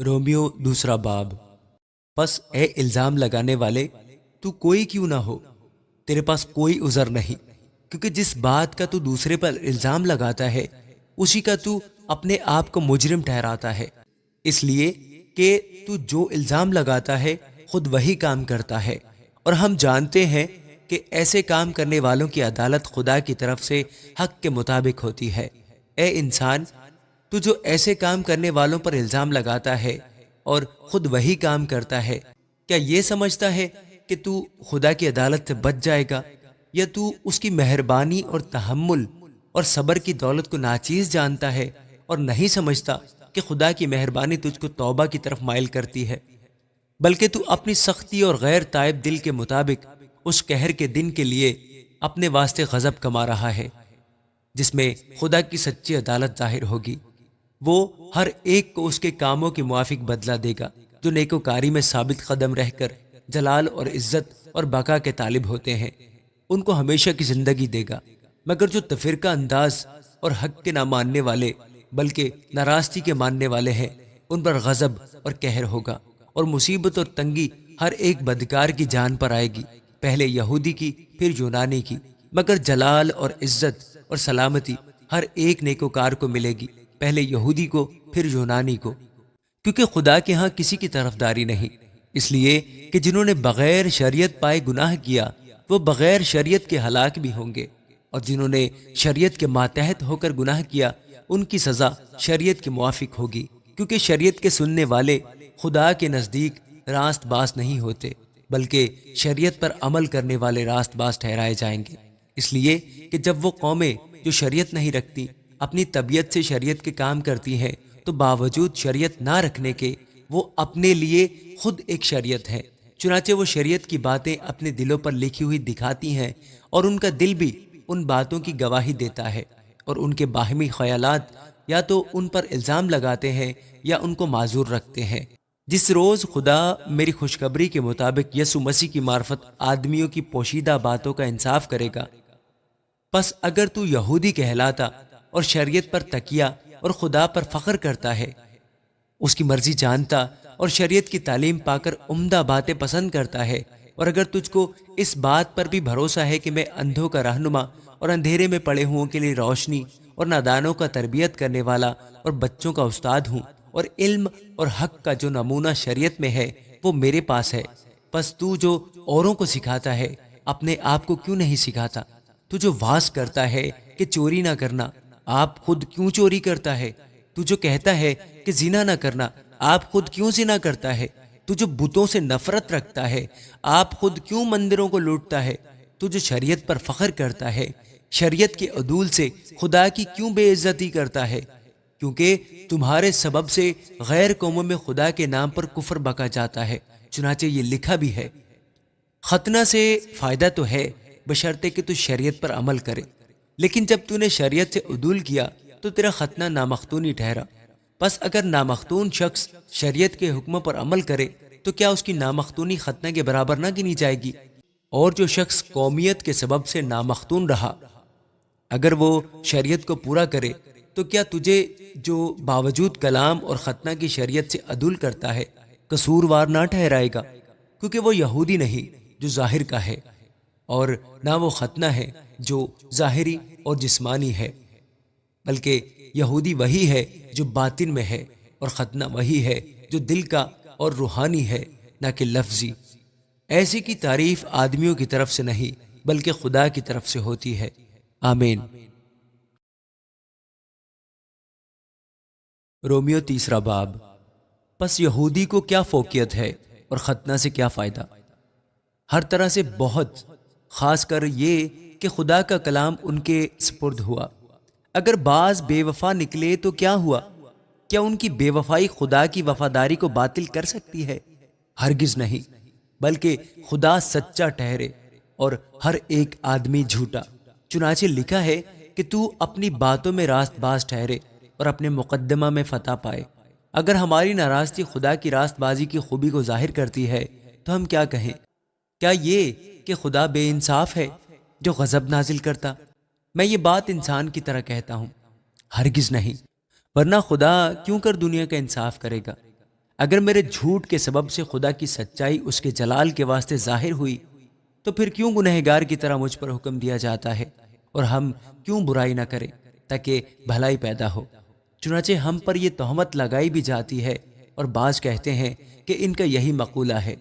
Romeo دوسرا باب۔ پس اے الزام لگانے والے، تو کوئی کیوں نہ ہو، تیرے پاس کوئی عذر نہیں، کیونکہ جس بات کا تو دوسرے پر الزام لگاتا ہے اسی کا تو اپنے آپ کو مجرم ٹھہراتا ہے، اس لیے کہ تو جو الزام لگاتا ہے خود وہی کام کرتا ہے، اور ہم جانتے ہیں کہ ایسے کام کرنے والوں کی عدالت خدا کی طرف سے حق کے مطابق ہوتی ہے۔ اے انسان، تو جو ایسے کام کرنے والوں پر الزام لگاتا ہے اور خود وہی کام کرتا ہے، کیا یہ سمجھتا ہے کہ تو خدا کی عدالت سے بچ جائے گا، یا تو اس کی مہربانی اور تحمل اور صبر کی دولت کو ناچیز جانتا ہے اور نہیں سمجھتا کہ خدا کی مہربانی تجھ کو توبہ کی طرف مائل کرتی ہے، بلکہ تو اپنی سختی اور غیر تائب دل کے مطابق اس قہر کے دن کے لیے اپنے واسطے غضب کما رہا ہے، جس میں خدا کی سچی عدالت ظاہر ہوگی۔ وہ ہر ایک کو اس کے کاموں کے موافق بدلہ دے گا، جو نیکوکاری میں ثابت قدم رہ کر جلال اور عزت اور بقا کے طالب ہوتے ہیں، ان کو ہمیشہ کی زندگی دے گا، مگر جو تفرقہ انداز اور حق کے نہ ماننے والے بلکہ ناراستی کے ماننے والے ہیں، ان پر غضب اور قہر ہوگا، اور مصیبت اور تنگی ہر ایک بدکار کی جان پر آئے گی، پہلے یہودی کی پھر یونانی کی، مگر جلال اور عزت اور سلامتی ہر ایک نیکوکار کو ملے گی، پہلے یہودی کو پھر یونانی کو، کیونکہ خدا کے ہاں کسی کی طرفداری نہیں، اس لیے کہ جنہوں نے بغیر شریعت پائے گناہ کیا وہ بغیر شریعت کے ہلاک بھی ہوں گے، اور جنہوں نے شریعت کے ماتحت ہو کر گناہ کیا ان کی سزا شریعت کے موافق ہوگی، کیونکہ شریعت کے سننے والے خدا کے نزدیک راست باز نہیں ہوتے، بلکہ شریعت پر عمل کرنے والے راست باز ٹھہرائے جائیں گے۔ اس لیے کہ جب وہ قومیں جو شریعت نہیں رکھتی اپنی طبیعت سے شریعت کے کام کرتی ہیں، تو باوجود شریعت نہ رکھنے کے وہ اپنے لیے خود ایک شریعت ہے، چنانچہ وہ شریعت کی باتیں اپنے دلوں پر لکھی ہوئی دکھاتی ہیں، اور ان کا دل بھی ان باتوں کی گواہی دیتا ہے، اور ان کے باہمی خیالات یا تو ان پر الزام لگاتے ہیں یا ان کو معذور رکھتے ہیں۔ جس روز خدا میری خوشخبری کے مطابق یسوع مسیح کی معرفت آدمیوں کی پوشیدہ باتوں کا انصاف کرے گا، پس اگر تو یہودی کہلاتا اور شریعت پر تکیہ اور خدا پر فخر کرتا ہے، اس کی مرضی جانتا اور شریعت کی تعلیم پا کر عمدہ باتیں پسند کرتا ہے، اور اگر تجھ کو اس بات پر بھی بھروسہ ہے کہ میں اندھوں کا رہنما اور اندھیرے میں پڑے ہوں کے لیے روشنی اور نادانوں کا تربیت کرنے والا اور بچوں کا استاد ہوں، اور علم اور حق کا جو نمونہ شریعت میں ہے وہ میرے پاس ہے، پس تو جو اوروں کو سکھاتا ہے اپنے آپ کو کیوں نہیں سکھاتا؟ تو جو واز کرتا ہے کہ چوری نہ کرنا، آپ خود کیوں چوری کرتا ہے؟ تو جو کہتا ہے کہ زنا نہ کرنا، آپ خود کیوں زنا کرتا ہے؟ تو جو بتوں سے نفرت رکھتا ہے، آپ خود کیوں مندروں کو لوٹتا ہے؟ تو جو شریعت پر فخر کرتا ہے، شریعت کے عدول سے خدا کی کیوں بے عزتی کرتا ہے؟ کیونکہ تمہارے سبب سے غیر قوموں میں خدا کے نام پر کفر بکا جاتا ہے، چنانچہ یہ لکھا بھی ہے، ختنہ سے فائدہ تو ہے بشرطے کہ تو شریعت پر عمل کرے، لیکن جب تو نے شریعت سے عدول کیا تو تیرا ختنہ نامختونی ٹھہرا۔ پس اگر نامختون شخص شریعت کے حکموں پر عمل کرے تو کیا اس کی نامختونی ختنہ کے برابر نہ گنی جائے گی؟ اور جو شخص قومیت کے سبب سے نامختون رہا، اگر وہ شریعت کو پورا کرے تو کیا تجھے جو باوجود کلام اور ختنہ کی شریعت سے عدول کرتا ہے قصوروار نہ ٹھہرائے گا؟ کیونکہ وہ یہودی نہیں جو ظاہر کا ہے، اور نہ وہ ختنہ ہے جو ظاہری اور جسمانی ہے، بلکہ یہودی وہی ہے جو باطن میں ہے، اور ختنہ وہی ہے جو دل کا اور روحانی ہے، نہ کہ لفظی۔ ایسی کی تعریف آدمیوں کی طرف سے نہیں بلکہ خدا کی طرف سے ہوتی ہے۔ آمین۔ رومیو تیسرا باب۔ پس یہودی کو کیا فوقیت ہے اور ختنہ سے کیا فائدہ؟ ہر طرح سے بہت، خاص کر یہ کہ خدا کا کلام ان کے سپرد ہوا۔ اگر بعض بے وفا نکلے تو کیا ہوا؟ کیا ان کی بے وفائی خدا کی وفاداری کو باطل کر سکتی ہے؟ ہرگز نہیں، بلکہ خدا سچا ٹھہرے اور ہر ایک آدمی جھوٹا، چنانچہ لکھا ہے کہ تو اپنی باتوں میں راست باز ٹھہرے اور اپنے مقدمہ میں فتح پائے۔ اگر ہماری ناراستی خدا کی راست بازی کی خوبی کو ظاہر کرتی ہے تو ہم کیا کہیں؟ کیا یہ کہ خدا بے انصاف ہے جو غضب نازل کرتا؟ میں یہ بات انسان کی طرح کہتا ہوں، ہرگز نہیں، ورنہ خدا کیوں کر دنیا کا انصاف کرے گا؟ اگر میرے جھوٹ کے سبب سے خدا کی سچائی اس کے جلال کے واسطے ظاہر ہوئی تو پھر کیوں گنہگار کی طرح مجھ پر حکم دیا جاتا ہے، اور ہم کیوں برائی نہ کریں تاکہ بھلائی پیدا ہو؟ چنانچہ ہم پر یہ تہمت لگائی بھی جاتی ہے، اور بعض کہتے ہیں کہ ان کا یہی مقولہ ہے،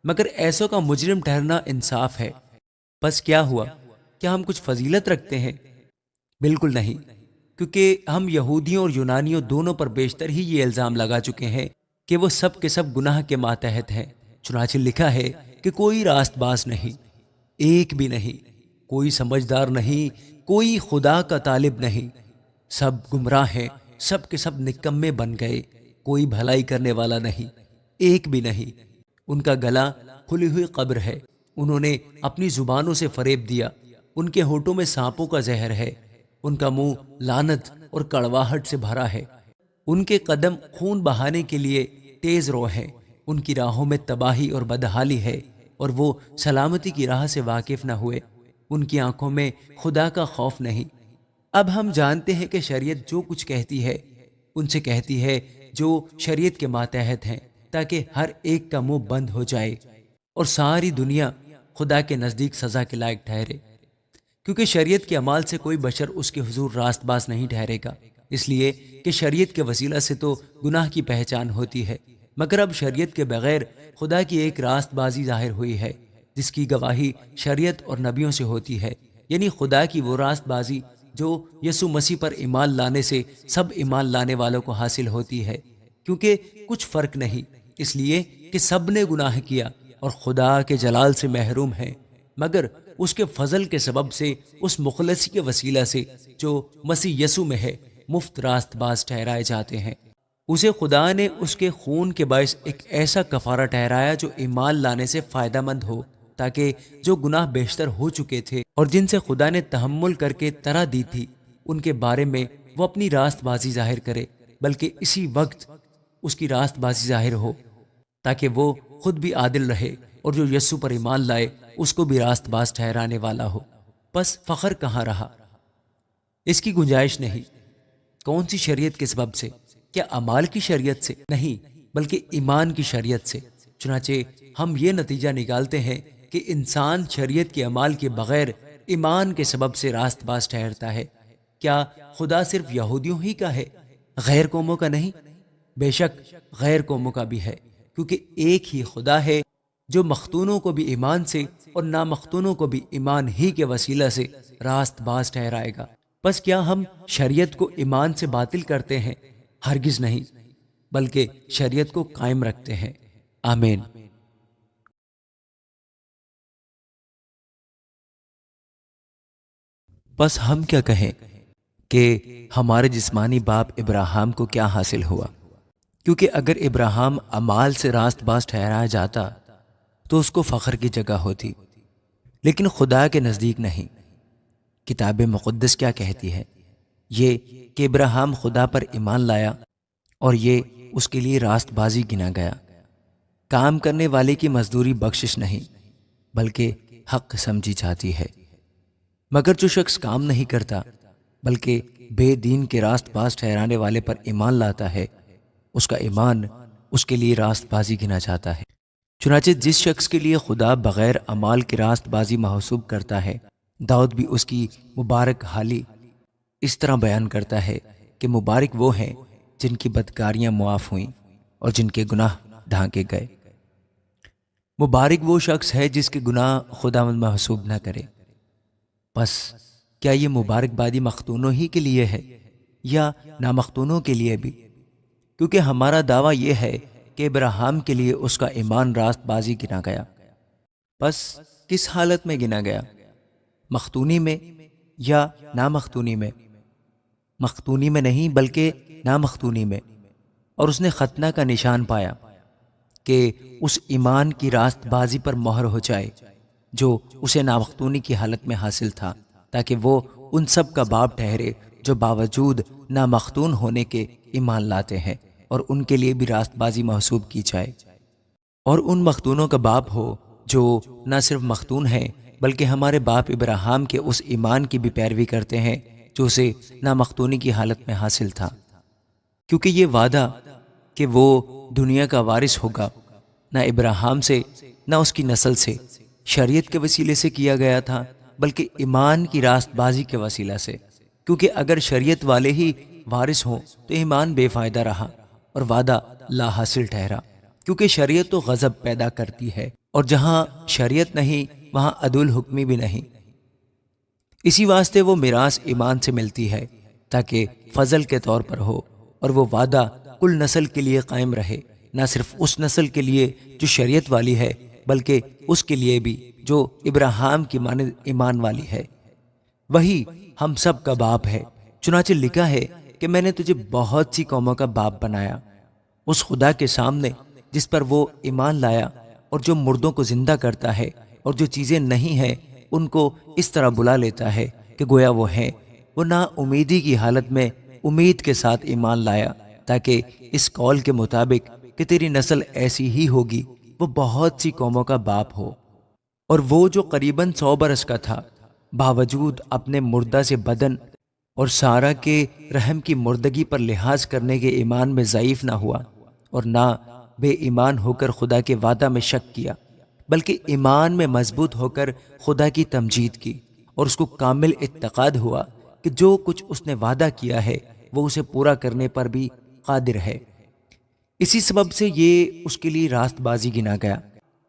مگر ایسوں کا مجرم ٹھہرنا انصاف ہے۔ پس کیا ہوا؟ کیا ہم کچھ فضیلت رکھتے ہیں؟ بالکل نہیں، کیونکہ ہم یہودیوں اور یونانیوں دونوں پر بیشتر ہی یہ الزام لگا چکے ہیں کہ وہ سب کے سب گناہ کے ماتحت ہیں۔ چنانچہ لکھا ہے کہ کوئی راست باز نہیں، ایک بھی نہیں، کوئی سمجھدار نہیں، کوئی خدا کا طالب نہیں، سب گمراہ ہیں، سب کے سب نکمے بن گئے، کوئی بھلائی کرنے والا نہیں، ایک بھی نہیں۔ ان کا گلا کھلی ہوئی قبر ہے، انہوں نے اپنی زبانوں سے فریب دیا، ان کے ہونٹوں میں سانپوں کا زہر ہے، ان کا منہ لعنت اور کڑواہٹ سے بھرا ہے، ان کے قدم خون بہانے کے لیے تیز رو ہیں، ان کی راہوں میں تباہی اور بدحالی ہے، اور وہ سلامتی کی راہ سے واقف نہ ہوئے، ان کی آنکھوں میں خدا کا خوف نہیں۔ اب ہم جانتے ہیں کہ شریعت جو کچھ کہتی ہے ان سے کہتی ہے جو شریعت کے ماتحت ہیں، تاکہ ہر ایک کا منہ بند ہو جائے اور ساری دنیا خدا کے نزدیک سزا کے لائق ٹھہرے، کیونکہ شریعت کے اعمال سے کوئی بشر اس کے حضور راست باز نہیں ٹھہرے گا، اس لیے کہ شریعت کے وسیلہ سے تو گناہ کی پہچان ہوتی ہے، مگر اب شریعت کے بغیر خدا کی ایک راست بازی ظاہر ہوئی ہے جس کی گواہی شریعت اور نبیوں سے ہوتی ہے، یعنی خدا کی وہ راست بازی جو یسوع مسیح پر ایمان لانے سے سب ایمان لانے والوں کو حاصل ہوتی ہے، کیونکہ کچھ فرق نہیں، اس لیے کہ سب نے گناہ کیا اور خدا کے جلال سے محروم ہیں، مگر اس کے فضل کے سبب سے اس مخلصی کے وسیلہ سے جو مسیح یسوع میں ہے مفت راست باز ٹھہرائے جاتے ہیں۔ اسے خدا نے اس کے خون کے باعث ایک ایسا کفارہ ٹھہرایا جو ایمان لانے سے فائدہ مند ہو، تاکہ جو گناہ بیشتر ہو چکے تھے اور جن سے خدا نے تحمل کر کے طرح دی تھی ان کے بارے میں وہ اپنی راست بازی ظاہر کرے، بلکہ اسی وقت اس کی راست بازی ظاہر ہو تاکہ وہ خود بھی عادل رہے اور جو یسوع پر ایمان لائے اس کو بھی راست باز ٹھہرانے والا ہو۔ پس فخر کہاں رہا؟ اس کی گنجائش نہیں۔ کون سی شریعت کے سبب سے؟ کیا اعمال کی شریعت سے؟ نہیں، بلکہ ایمان کی شریعت سے۔ چنانچہ ہم یہ نتیجہ نکالتے ہیں کہ انسان شریعت کے اعمال کے بغیر ایمان کے سبب سے راست باز ٹھہرتا ہے۔ کیا خدا صرف یہودیوں ہی کا ہے، غیر قوموں کا نہیں؟ بے شک غیر قوموں کا بھی ہے، کیونکہ ایک ہی خدا ہے جو مختونوں کو بھی ایمان سے اور نامختونوں کو بھی ایمان ہی کے وسیلہ سے راست باز ٹھہرائے گا۔ بس کیا ہم شریعت کو ایمان سے باطل کرتے ہیں؟ ہرگز نہیں، بلکہ شریعت کو قائم رکھتے ہیں۔ آمین۔ بس ہم کیا کہیں کہ ہمارے جسمانی باپ ابراہیم کو کیا حاصل ہوا؟ کیونکہ اگر ابراہیم اعمال سے راست باز ٹھہرایا جاتا تو اس کو فخر کی جگہ ہوتی، لیکن خدا کے نزدیک نہیں۔ کتاب مقدس کیا کہتی ہے؟ یہ کہ ابراہیم خدا پر ایمان لایا اور یہ اس کے لیے راست بازی گنا گیا۔ کام کرنے والے کی مزدوری بخشش نہیں بلکہ حق سمجھی جاتی ہے، مگر جو شخص کام نہیں کرتا بلکہ بے دین کے راست باز ٹھہرانے والے پر ایمان لاتا ہے، اس کا ایمان اس کے لیے راست بازی گنا جاتا ہے۔ چنانچہ جس شخص کے لیے خدا بغیر اعمال کی راست بازی محسوب کرتا ہے، داؤد بھی اس کی مبارک حالی اس طرح بیان کرتا ہے کہ مبارک وہ ہیں جن کی بدکاریاں معاف ہوئیں اور جن کے گناہ ڈھانکے گئے۔ مبارک وہ شخص ہے جس کے گناہ خداوند محسوب نہ کرے۔ بس کیا یہ مبارک بادی مختونوں ہی کے لیے ہے یا نامختونوں کے لیے بھی؟ کیونکہ ہمارا دعویٰ یہ ہے کہ ابراہیم کے لیے اس کا ایمان راست بازی گنا گیا۔ بس کس حالت میں گنا گیا؟ مختونی میں یا نامختونی میں؟ مختونی میں نہیں بلکہ نامختونی میں۔ اور اس نے ختنہ کا نشان پایا کہ اس ایمان کی راست بازی پر مہر ہو جائے جو اسے نامختونی کی حالت میں حاصل تھا، تاکہ وہ ان سب کا باپ ٹھہرے جو باوجود نامختون ہونے کے ایمان لاتے ہیں، اور ان کے لیے بھی راست بازی محسوب کی جائے، اور ان مختونوں کا باپ ہو جو نہ صرف مختون ہیں بلکہ ہمارے باپ ابراہیم کے اس ایمان کی بھی پیروی کرتے ہیں جو اسے نامختونی کی حالت میں حاصل تھا۔ کیونکہ یہ وعدہ کہ وہ دنیا کا وارث ہوگا، نہ ابراہیم سے نہ اس کی نسل سے شریعت کے وسیلے سے کیا گیا تھا، بلکہ ایمان کی راست بازی کے وسیلہ سے، کیونکہ اگر شریعت والے ہی وارث ہوں تو ایمان بے فائدہ رہا اور وعدہ لا حاصل ٹھہرا، کیونکہ شریعت تو غضب پیدا کرتی ہے، اور جہاں شریعت نہیں وہاں عدل حکمی بھی نہیں۔ اسی واسطے وہ میراث ایمان سے ملتی ہے تاکہ فضل کے طور پر ہو، اور وہ وعدہ کل نسل کے لیے قائم رہے، نہ صرف اس نسل کے لیے جو شریعت والی ہے بلکہ اس کے لیے بھی جو ابراہیم کی مانند ایمان والی ہے۔ وہی ہم سب کا باپ ہے، چنانچہ لکھا ہے کہ میں نے تجھے بہت سی قوموں کا باپ بنایا، اس خدا کے سامنے جس پر وہ ایمان لایا اور جو مردوں کو زندہ کرتا ہے اور جو چیزیں نہیں ہیں ان کو اس طرح بلا لیتا ہے کہ گویا وہ ہیں۔ وہ نا امیدی کی حالت میں امید کے ساتھ ایمان لایا تاکہ اس قول کے مطابق کہ تیری نسل ایسی ہی ہوگی وہ بہت سی قوموں کا باپ ہو۔ اور وہ جو قریباً 100 برس کا تھا، باوجود اپنے مردہ سے بدن اور سارا کے رحم کی مردگی پر لحاظ کرنے کے ایمان میں ضعیف نہ ہوا، اور نہ بے ایمان ہو کر خدا کے وعدہ میں شک کیا، بلکہ ایمان میں مضبوط ہو کر خدا کی تمجید کی، اور اس کو کامل اعتقاد ہوا کہ جو کچھ اس نے وعدہ کیا ہے وہ اسے پورا کرنے پر بھی قادر ہے۔ اسی سبب سے یہ اس کے لیے راست بازی گنا گیا،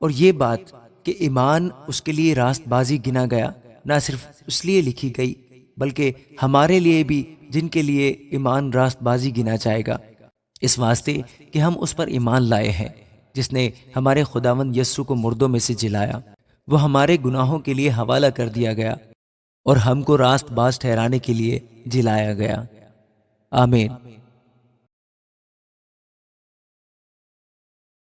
اور یہ بات کہ ایمان اس کے لیے راست بازی گنا گیا نہ صرف اس لیے لکھی گئی بلکہ ہمارے لیے بھی جن کے لیے ایمان راست بازی گنا جائے گا، اس واسطے کہ ہم اس پر ایمان لائے ہیں جس نے ہمارے خداوند یسوع کو مردوں میں سے جلایا، وہ ہمارے گناہوں کے لیے حوالہ کر دیا گیا اور ہم کو راست باز ٹھہرانے کے لیے جلایا گیا۔ آمین۔